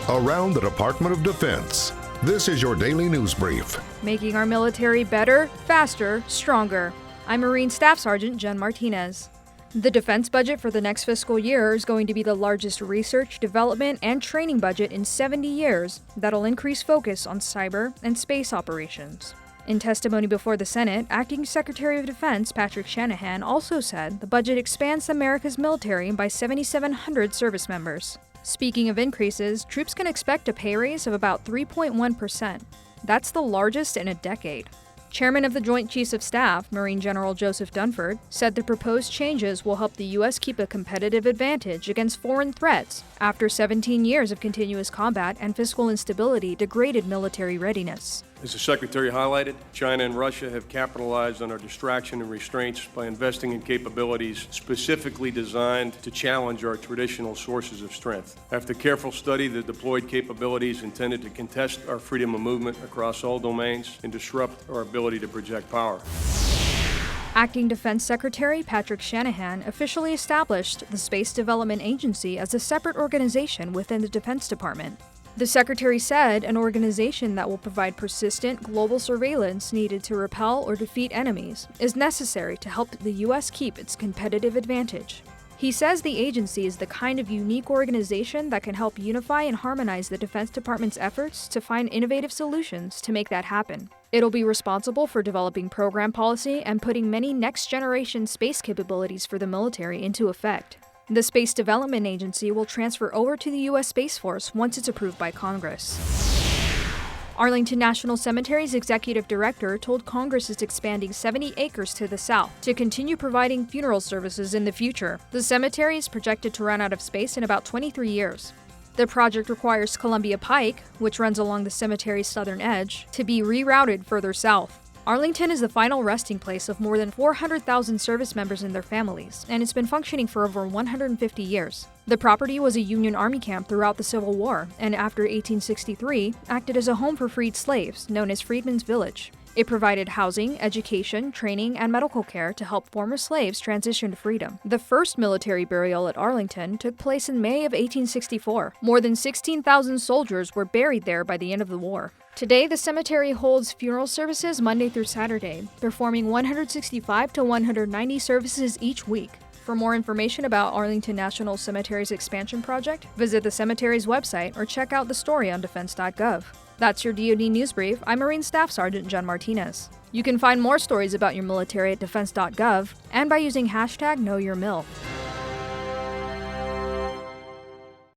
around the Department of Defense. This is your daily news brief. Making our military better, faster, stronger. I'm Marine Staff Sergeant Jen Martinez. The defense budget for the next fiscal year is going to be the largest research, development, and training budget in 70 years that'll increase focus on cyber and space operations. In testimony before the Senate, Acting Secretary of Defense Patrick Shanahan also said the budget expands America's military by 7,700 service members. Speaking of increases, troops can expect a pay raise of about 3.1%. That's the largest in a decade. Chairman of the Joint Chiefs of Staff, Marine General Joseph Dunford, said the proposed changes will help the U.S. keep a competitive advantage against foreign threats after 17 years of continuous combat and fiscal instability degraded military readiness. As the Secretary highlighted, China and Russia have capitalized on our distraction and restraints by investing in capabilities specifically designed to challenge our traditional sources of strength. After careful study, the deployed capabilities intended to contest our freedom of movement across all domains and disrupt our ability to project power. Acting Defense Secretary Patrick Shanahan officially established the Space Development Agency as a separate organization within the Defense Department. The Secretary said an organization that will provide persistent global surveillance needed to repel or defeat enemies is necessary to help the U.S. keep its competitive advantage. He says the agency is the kind of unique organization that can help unify and harmonize the Defense Department's efforts to find innovative solutions to make that happen. It'll be responsible for developing program policy and putting many next-generation space capabilities for the military into effect. The Space Development Agency will transfer over to the U.S. Space Force once it's approved by Congress. Arlington National Cemetery's executive director told Congress it's expanding 70 acres to the south to continue providing funeral services in the future. The cemetery is projected to run out of space in about 23 years. The project requires Columbia Pike, which runs along the cemetery's southern edge, to be rerouted further south. Arlington is the final resting place of more than 400,000 service members and their families, and it's been functioning for over 150 years. The property was a Union Army camp throughout the Civil War, and after 1863, acted as a home for freed slaves, known as Freedmen's Village. It provided housing, education, training, and medical care to help former slaves transition to freedom. The first military burial at Arlington took place in May of 1864. More than 16,000 soldiers were buried there by the end of the war. Today, the cemetery holds funeral services Monday through Saturday, performing 165 to 190 services each week. For more information about Arlington National Cemetery's expansion project, visit the cemetery's website or check out the story on defense.gov. That's your DoD News Brief. I'm Marine Staff Sergeant Jen Martinez. You can find more stories about your military at defense.gov and by using #KnowYourMil.